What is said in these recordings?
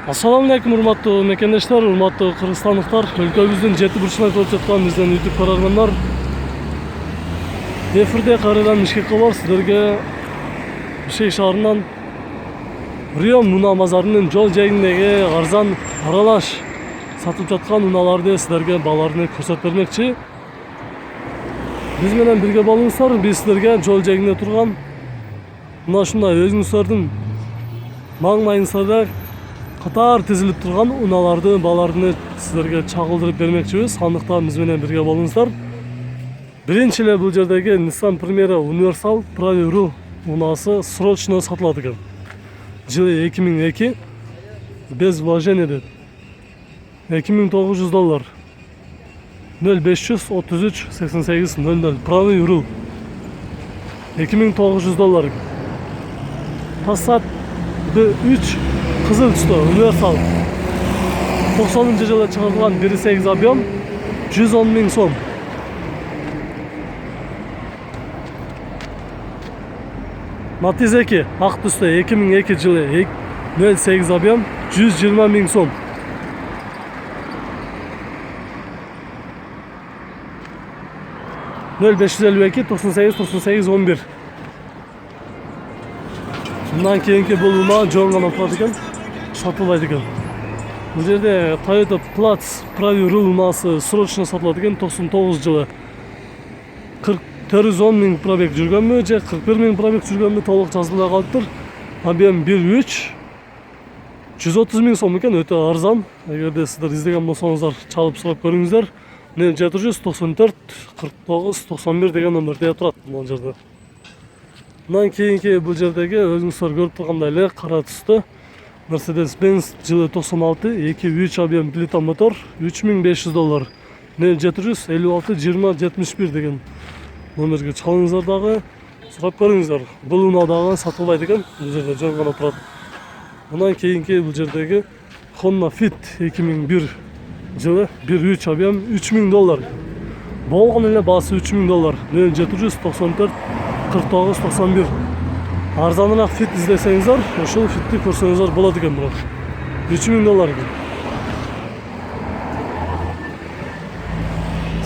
Assalamu alaikum урматтуу мекендештер, урматтуу кыргызстандыктар, өлкөбүздүн жети бурчунда көрүп жаткан биздин YouTube көрөрмөндөр. Эфирде кайрадан Бишкекке бар сиздерге Бишкек шаарынан Прием унаа базарынын жол жээгиндеги арзан аралаш сатып жаткан унааларды сиздерге бааларын көрсөтүп бермекчи. Биз менен бирге болуңуздар. Биз сиздерге жол жээгинде турган мына ушундай өзүңүздөрдүн маң-майыңыздарда катар тизилип турган унааларды бааларын сиздерге чагылдырып бермекчибиз. Андыктан биз менен бирге болуңуздар. Биринчи эле бул жердеги Nissan Primera Universal Pravi.ru унаасы срочно сатылат экен. Жылы 2002 без вложения деп. $2900. 0533 88 00 Pravi.ru $2900. Passat B3 кызыл түстө универсал 90-жылы чыгарылган 1.8 объем 110 000 сом. Matiz 2 ак түстө 2002 жылы 0.8 объем 120 000 сом. $0552 98 98 11. Bundan keyinki bul унаа жөн гана турат экен, сатылбайт экен. Бул жерде Toyota Platz Pravi.ru унаасы срочно сатылат экен. 99 жылы 410 000 пробег жүргөнбү же 41 000 пробег жүргөнбү толук жазылбай калыптыр. Объем 1.3 130 000 сом экен, өтө арзан. Эгерде сиздер издеген болсоңуздар чалып сурап көрүңүздөр. 794 49 91 деген номерде турат бул жерде. Мындан кийинки бул жердеги өзүңүздөр көрүп тургандай эле кара түстө Mercedes-Benz жылы 96 2.3 объем плита мотор $3500. 0756 20 71 деген номерге чалыңыздар дагы сурап көрүңүздөр. Бул унаа дагы сатылбайт экен, бул жерде жөн гана турат. Мындан кийинки бул жердеги Honda Fit 2001 жылы 1.3 объем $3000. Болгон эле баасы $3000. 0794 49 91. Арзаныраак Fit издесеңиздер, ошол Fitти көрсөңүздөр болот экен, бирок $3000 экен.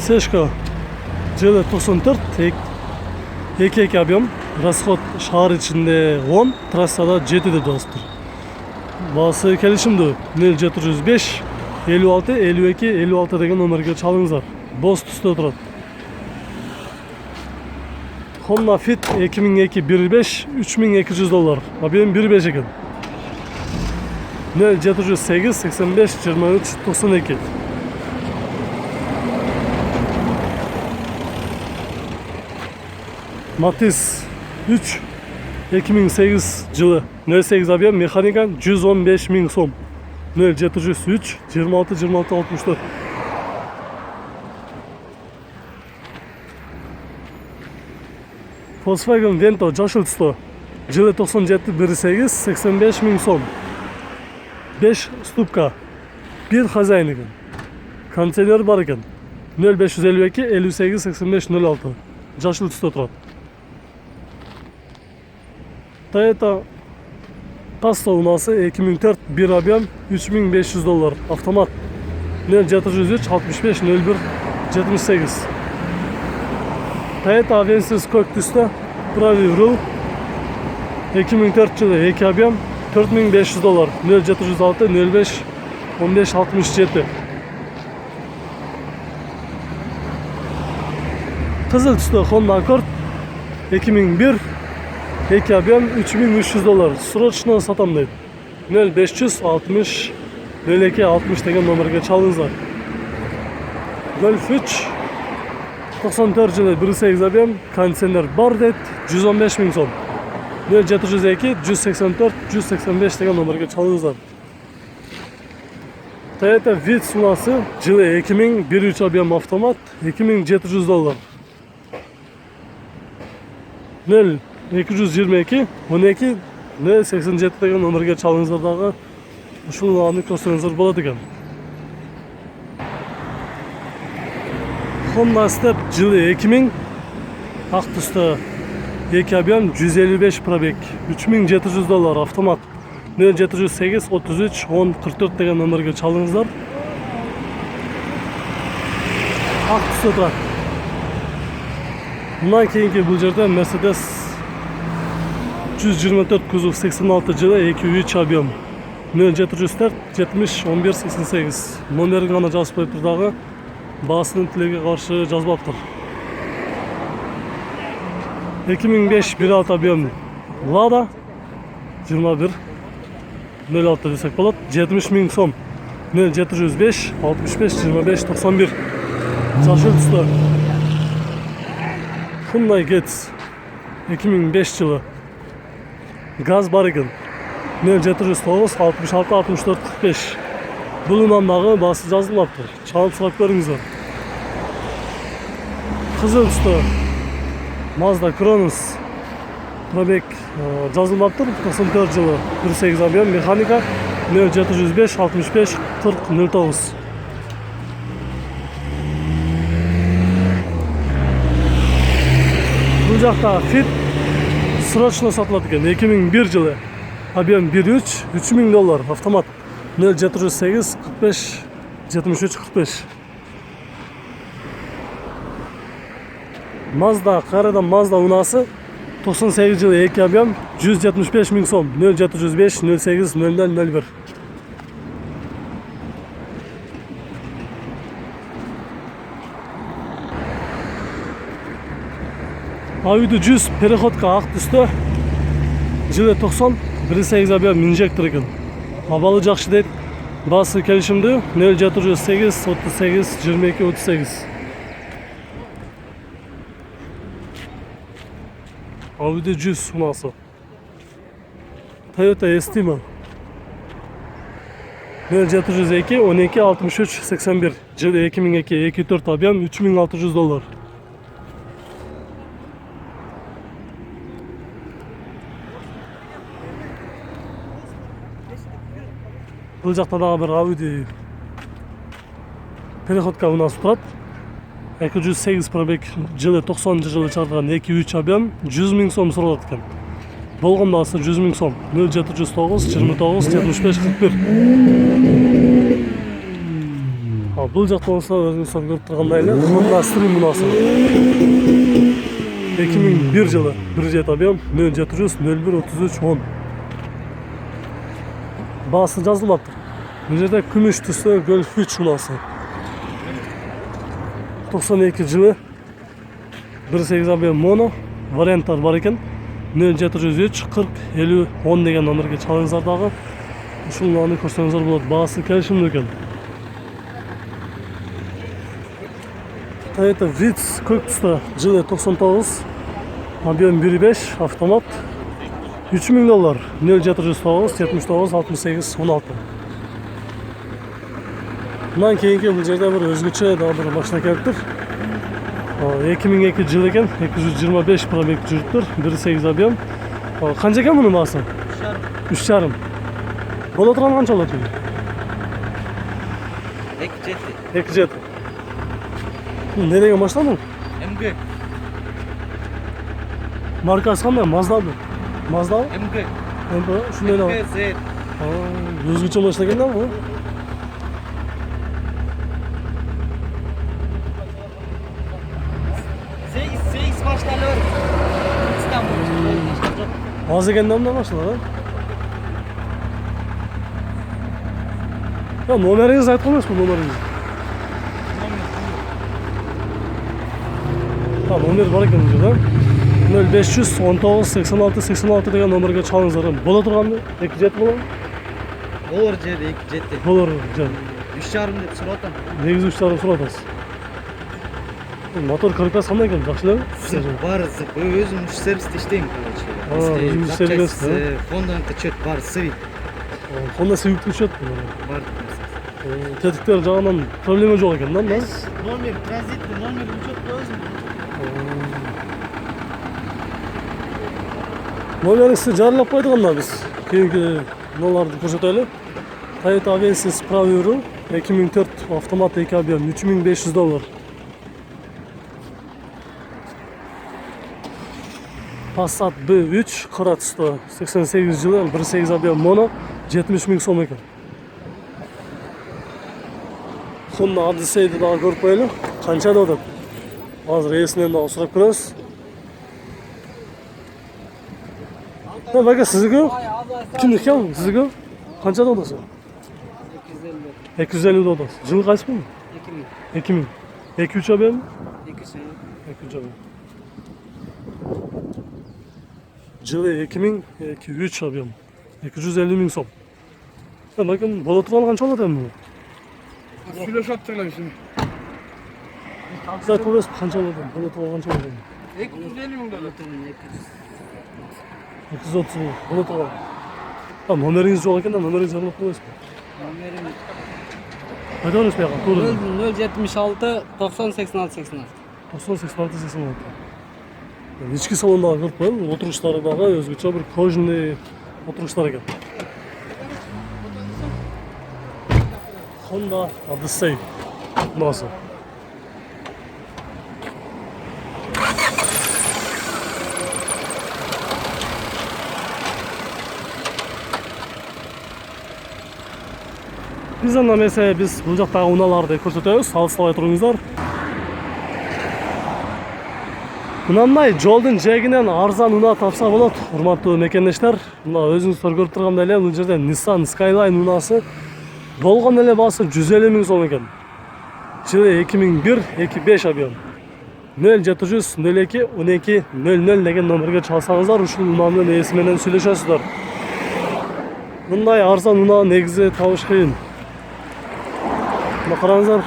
Seshko жылы 94 2.2 объем, расход шаар ичинде 10, трассада 7 деп жазыптыр. Баасы келишимдүү. 0705 56 52 56 деген номерге чалыңыздар. Боз түстө турат. Honda Fit 2002 1.5 $3200. Объем 1.5 экен. 0708 85 23 92. Matiz 3 2008 жылы 0.8 объем механика 115 000 сом. 0703 26 26 64. Volkswagen Vento жашыл түстө жылы 97 1.8 85 000 сом. 5 ступка, 1 хозяин экен. Кондиционер бар экен. 0552 58 85 06. Жашыл түстө турат. Toyota Passo унаасы 2004 1 объем $3500. Автомат. 0703 65 01 78. Toyota Avensis көк түстө Pravi.ru 2004 жылы 2 объем $4500. 0706 05 15 67. Кызыл түстө Honda Accord 2001 2 объем $3300. Срочно сатам дейт. 0560 02 60 деген номерге чалыңыздар. Golf 3 94 жылы 1.8 объем, кондиционер бар дейт, 115 000 сом. 0702 184 185 деген номерге чалыңыздар. Toyota Vitz унаасы жылы 2000 1.3 объем автомат $2700. 0222 12 087 деген номерге чалыңыздар дагы ушул унааны көрсөңүздөр болот экен. Honda Step жылы 2000 ак түстө 2 объем 155 пробег $3700 автомат 0708 33 10 44 деген номерге чалыңыздар. Ак түсте турат. Мындан кийинки бул жерде Mercedes 124 кузов 86 жылы 2.3 объем 0704 70 11 88 номерин гана жазып коюптур дагы баасынын тилеге каршы жазбаптыр. 2005 1.6 объем Lada 21 06 десек болот. 70 000 сом 0705 65 25 91 жашыл түстө. Hyundai Getz 2005 жылы газ бар экен. 0709 66 64 45 бул дагы баасы жазылмаптыр. Чалып сурап көрүңүздөр. Кызыл түстө Mazda Cronos пробег жазылмаптыр. 94 жылы 1.8 объем механика 0705 65 40 09. Бул жакта Fit срочно сатылат экен. 2001 жылы объем 1.3 $3000 доллар автомат 0708 45 73 45. Mazda кайрадан Mazda унасы 98 жылы 2 объем 175 000 сом 0705 08 00 01. Audi 100 переходка ак түстө жылы 90 1.8 объем инжектор экен. Абалы жакшы дейт. Баасы келишимдүү 0708 38 22 38. Audi 100 унасы. Toyota Estima 0702 12 63 81 жылы 2002 2.4 объем 3600 доллар. Бул жакта дагы бир Audi переходка унасы турат. 208 пробег жылы 90 жылы чыгарган 2.3 объем 100 000 сом суралат экен. Болгон баасы 100 000 сом 0709 29 75 41. Бул жакта болсо өзүңүздөр көрүп тургандай эле Honda Stream унасы 2001 жылы 1.7 объем 0700 01 33 10. Баасы жазылмаптыр. Бул жерде күмүш түстө Golf 3 унасы 92 жылы 1.8 объем моно варианттар бар экен. 0703 40 50 10 деген номерге чалыңыздар дагы. Ушуларды көрсөңүздөр болот. Баасы келишимдүү экен. Toyota Vitz көк түстө жылы 99 объем 1.5 автомат 3000 доллар 0709 79 68 16. Мындан кийинки бул жерде бир өзгөчө дагы бир машина келиптир. 2002 жыл экен, 225 пробег жүрүптүр, 1.8 объем. Канча экен мунун баасы? 3,5. Боло турган канча болот? 2.7. 2.7. Не деген машина бул? MG. Маркасы кандай? Mazda'бы? Mazda? MG. MG, ушундай эле. MG. Өзгөчө машина экен да бул. Sekiz başkaları. İstanbul. Az eкен да мындай машиналар, а? Номериңизди айтып койсоңузбу, номериңизди. Номер бар экен бул жерде. 0500 19 86 86 деген номерге чалыңыздар. Боло турганды? 2.7 болобу? Болор жерде 2.7. Болор жер. 3,5 деп сурап атам. Негизи 3,5 сурап атасыз. Мотор корпус кандай экен? Жакшы элеби? Баары өзүм сервисте иштейм, короче. Өзүңүз иштейсиз. Honda течет, баары сый. Honda Civic түшөт. Бар. Тетиктер жагынан проблема жок экен да, мында. Номер транзитный, номер учет өзүм. Номериңизди жарыйлап койдук анда биз. Кийинки ноларды көрсөтөлү. Toyota Avensis Praviro 2004 автомат 2 объем 3500 доллар. Passat B3 кара түстө 88 жылы 1.8 объем моно 70 ming so'm ekan. Honda Odyssey'ni daha ko'rib qo'yaylik. Qanchada o'tadi? Hozir reysini daha so'rab ko'ramiz. Ha, baka sizniki? Kimniki ham? Sizniki? Qanchada o'tasiz? 250 da o'tasiz. Jil qaysi bu? 2000. 2-3 olmaymi? 2-3 olmaymi. Jili 2000, 2-3 olmaymi. 250 ming so'm. Ha, bakın bo'la turgan qancha oladi endi bu? Söylesip çıklar şimdi. Sizlar to'g'risi qancha oladi? Bo'la turgan qancha oladi? 250 ming dolar. 230 ming. Bo'la turgan. Ha, nomeringiz yo'q ekan, nomeringizni olib qo'yasizmi? Numerim Aytamiz bu yoqqa, to'g'ri. 076 90 86 86. 90 86 86. Yani ichki salondaga kirib qo'yib, o'tirishlaridagi o'zgacha bir kojniy o'tirishlar ekan. Honda Odyssey nasıl? Bizden de mesela biz bu jaqdagi unalarni ko'rsatamiz, salqilay turingizlar. Bunday yo'ldan jegidan arzon una topsa bo'ladi, hurmatli mekandoshlar. Bunda o'zingizlar ko'rib turgandek, bu yerda Nissan Skyline unasi bo'lgan ele bası 150 ming so'm ekan. Jili 2001, 25 ob'yom. 0700 02 12 00 degan nomerga chalsangizlar, ushbu unamni nesi bilan söylashasizlar. Bunday arzon una negizi topish qiyin. Buna qarangizlar,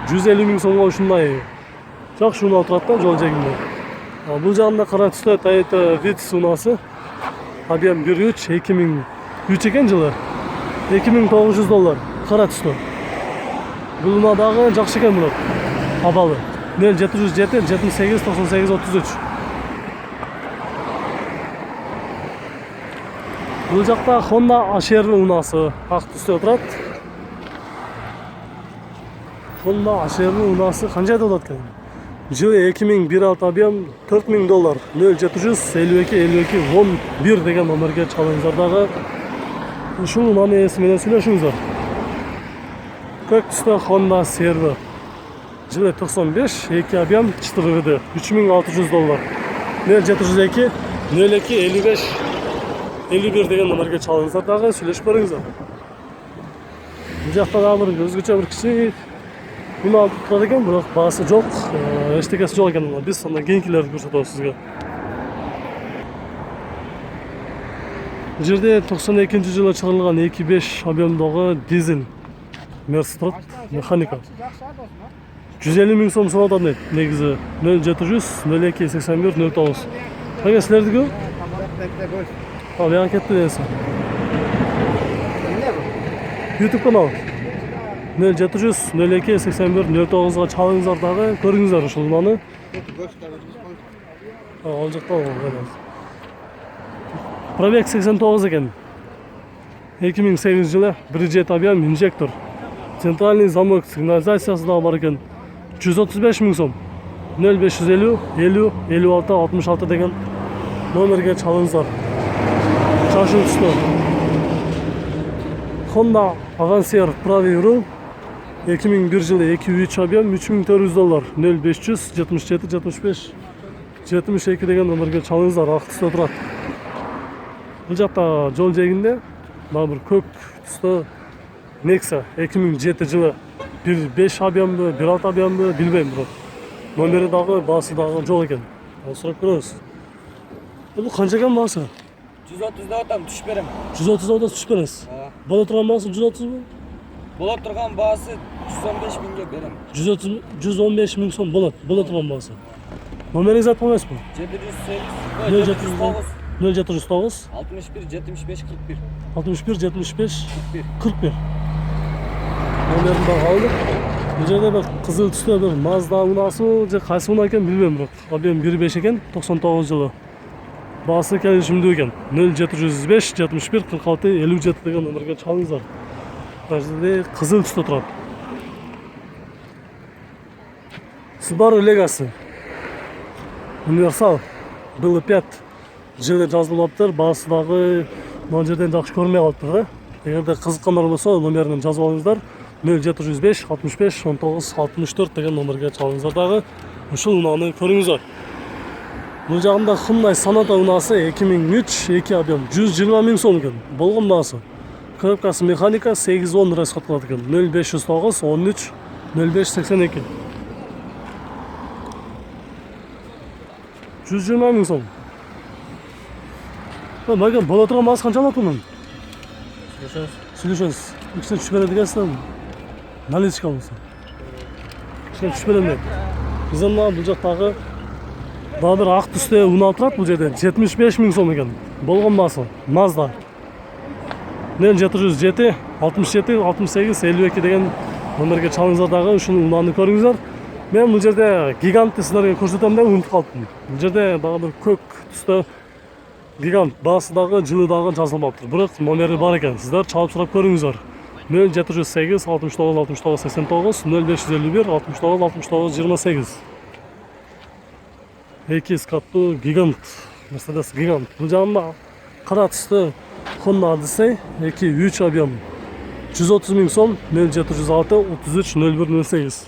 150 ming so'mga shunday yaxshi una turadi yo'l jagida. Bu janda qara tusda Toyota Vitz unasi ob'yom 1.3 2003 ekan jili. 2900 dollar. Qara tusda. Bu unadagi yaxshi ekan bular. Havalı. 0707 78 98 33. Bu jaqda Honda HR unasi haq tusda turadi. Honda HR unasi qanchada bo'ladi? Jili 2001 ob'yom 4000 dollar. 0752 52 11 degan nomerga chalingizlardagi shu unani ismidan söylashingizlar. Ko'k tusda Honda Servo. Jili 95, 2 ob'yom 4 3600 dollar. 0702 02 55 51 degan nomerga chalingizlardagi söylashib ko'ringizlar. Bu jaqda bir o'zgacha bir kichik buni olib turar ekan, biroq bahsi yo'q, hech narsa yo'q ekan. Biz sonda keyingilarni ko'rsatamiz sizga. Bu yerda 92-yilda chiqarilgan 2.5 ob'yomdagi dizel Mercedes mexanika. 150 ming so'm so'radi negizi. 0700 02 81 09. Qancha sizlardiku? Ha, men ketdi deysiz. YouTube kanal. 0700 02 81 09 ga chalingizlardagi ko'ringizlar shu unani. Ha, olacaqda bo'ladi. Probek 89 ekan. 2008 yılı Bridget ob'yom injektor. Sentralniy zamok signalizatsiyasi da bor ekan. 135 ming so'm. 0550 50 56 66 degan nomerga chalingizlar. Shoshilishdi. Honda Avancer Praviro 2001 yılı 2.3 ob'yom 3400 dollar. 0500 77 75 72 degan nomerga chalingizlar. Vaqtida turadi. Bu jaqda yo'l jagida mana bir ko'k tusda Nexa 2007 yılı 1.5 ob'yommi, 1.6 ob'yommi bilmayman biroq. Nomeridagi, basidagi yo'q ekan. So'rab ko'ramiz. Bu qancha ekan basi? 130 da otam tushib beraman. 130 da tushib berasiz. Bo'la turgan basi 130 mi? Bo'la turgan bahsi 115 mingga beraman. 115 ming so'm bo'la turgan basi. Nomeringizni aytib qo'yasizmi? 708 0709 61 75 41. 61 75 41. Nomerini da aldık. Bu yerda bir qizil tusda bir Mazda unasi, qaysi una ekan bilmayman biroq. Ob'yom 1.5 ekan, 99 yılı. Bası kelishimda ekan. 0705 71 46 57 degan nomerga chalingizlar. Qarshida qizil tusda turadi. Subaru Legacy. Universal. Было 5. Jili yozilibdir. Basidagi mo'jizadan yaxshi ko'rmay qolibdi. Эгерде кызыккандар болсо номерин жазып алыңыздар. 0705 65 19 64 деген номерге чалыңыздар дагы. Ушул унааны көрүңүздөр. Бул жагында Hyundai Sonata унаасы 2003 2 объем 120 миң сом экен. Болгон баасы. Коробкасы механика 8-10 расход кылат экен. 0509 13 0582. 120 миң сом. Бага бола турган баасы канча алат мунун? Сүйлөшөбүз. Кичине түшүп берет экенсиң. Наличка болсо. Кичине түшүп берем дейт. Бизден бул жактагы дагы бир ак түстө унаа турат бул жерде 75 миң сом экен. Болгон баасы Mazda. 0707 67 68 52 деген номерге чалыңыздар дагы ушул унааны көрүңүздөр. Мен бул жерде гигантты силерге көрсөтөм деп унутуп калдым. Бул жерде дагы бир көк түстө гигант баасы дагы жылы дагы жазылмаптыр. Бирок номери бар экен. Сиздер чалып сурап көрүңүздөр. 0708 69 69 89 0551 69 69 28. Эки скаттуу гигант. Mercedes гигант. Бул жагында кара түстө Honda Odyssey 2-3 объем 130 миң сом 0706 33 01 08.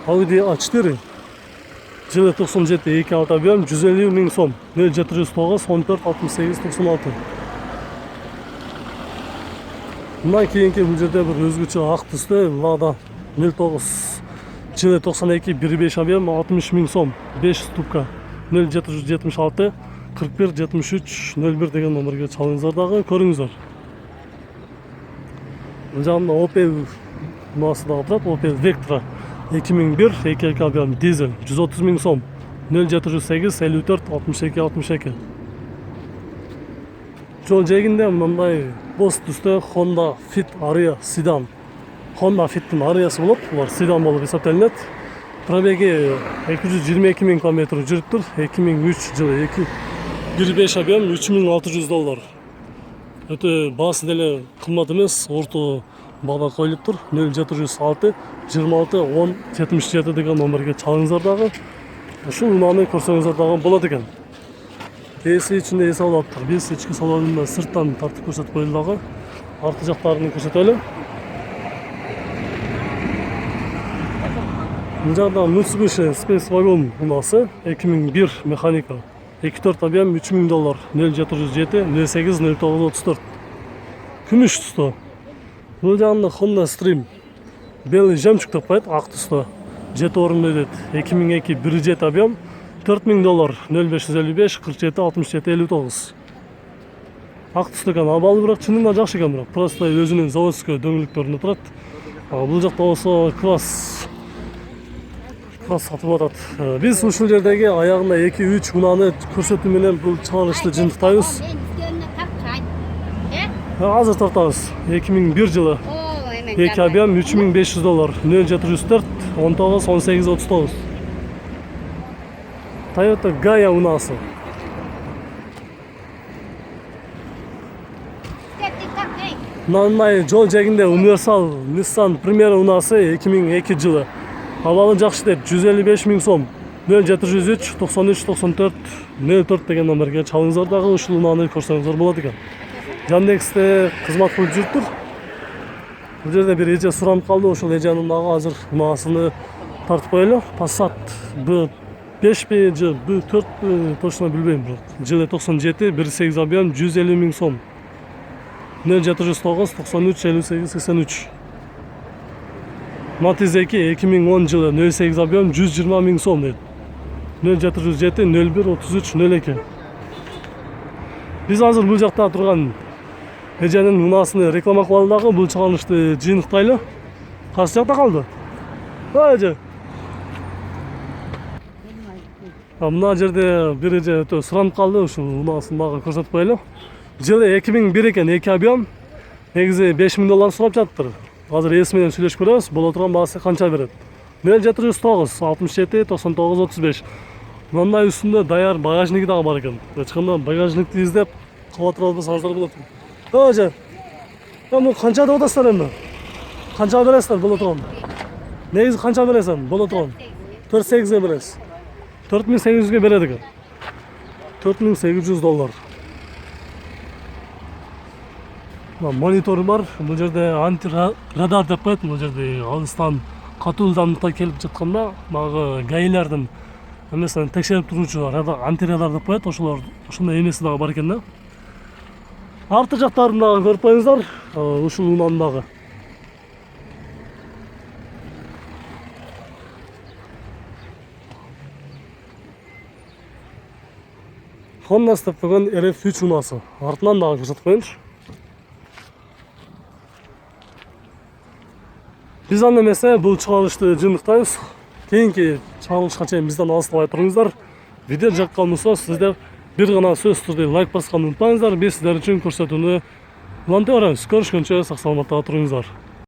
Audi A4 жылы 97 2 объем 150 миң сом 0709 14 68 96. Мындан кийинки бул жерде бир өзгөчө ак түстө Lada 09 жылы 92 1.5 объем 60 миң сом 5 ступка 0776 41 73 01 деген номерге чалыңыздар дагы көрүңүздөр. Бул жагында Opel унаасы дагы турат. Opel Vectra 2001 2 объем дизель 130 миң сом 0708 54 62 62. Жол жээгинде мындай боз түстө Honda Fit Aria седан. Honda Fit'in Aria'сы болот. Булар седан болуп эсептелинет. Пробеги 222 миң километр жүрүптүр. 2003 жылы 1.5 объем $3600. Өтө баасы деле кымбат эмес, орто баада коюлуптур. 0706 26 10 77 деген номерге чалыңыздар дагы. Ушул унааны көрсөңүздөр дагы болот экен. Эси ичинде эс алаптыр. Биз ички салонунда сырттан тартып көрсөтүп коелу дагы. Аркы жактарын көрсөтөлү. Бул жакта Mitsubishi Space Wagon унаасы 2001 механика 2.4 объем $3000 0707 08 09 34. Күмүш түстө. Бул жагында Honda Stream белый жемчуг деп коет, ак түстө. 7 орунду дейт. 2002 1.7 объем $4000 0555 47 67 59. Ак түстө экен, абалы бирок чынында жакшы экен, бирок просто өзүнүн заводской дөңгөлөктөрүндө турат. Бул жакта болсо класс сатып атат. Биз ушул жердеги аягында 2-3 унааны көрсөтүү менен бул чыгарылышты жыйынтыктайбыз. Азыр тартабыз. 2001 жылы 2 объем $3500 0704 19 18 39. Toyota Gaia унаасы. Мындай жол жээгинде универсал Nissan Primera унаасы 2002 жылы. Абалы жакшы деп 155 миң сом 0703 93 94 04 деген номерге чалыңыздар дагы ушул унааны көрсөңүздөр болот экен. Яндексте кызмат кылып жүрүптүр. Бул жерде бир эже суранып калды, ошол эженин дагы азыр унаасыны тартып коелу. Passat B5 же B4 точно билбейм, бирок жылы 97 1.8 объем 150 миң сом 0709 93 58 83. Matiz 2 2010 жылы 08 объем 120 миң сом дейт. 0707 01 33 02. Биз азыр бул жакта турган эженин унаасыны реклама кылалы дагы бул чыгарылышты жыйынтыктайлы. Кайсы жакта калды? Эже. Мына жерде бир эже өтө суранып калды, ушул унаасын дагы көрсөтүп коелу. Жылы 2001 экен, 2 объем. Негизи $5000 сурап жатыптыр. Азыр эс менен сүйлөшүп көрөбүз. Боло турган баасы канча берет? 0709 67 99 35. Мындай үстүндө даяр багажниги дагы бар экен. Ачканда багажникти издеп кала тура алсаңыздар болот. Эже. Муну канча деп атасыздар эмне? Канча бересиздер боло турган? Негизи канча бересиң? Боло турган. 48 бересиз. $4800 берет экен. $4800. монитор бар. Бул жерде антирадар деп коет. Бул жерде алыстан катуу ылдамдыкта келип жатканда баягы гаилердин эмесин текшерип туруучу антирадар деп коет. Ошондой эмеси дагы бар экен да. Арты жактарын дагы көрүп коюңуздар. Ушул унааны дагы. Honda деп койгон RF3 унасы. Артынан дагы көрсөтүп коеюнчу. Биз анда эмесе бул чыгарылышты жыйынтыктайбыз. Кийинки чыгарылышка чейин бизден алыстабай туруңуздар. Видео жаккан болсо сиздер бир гана сөзсүз түрдө лайк басканды унутпаңыздар. Биз сиздер үчүн көрсөтүүнү уланта беребиз. Көрүшкөнчө сак саламатта туруңуздар.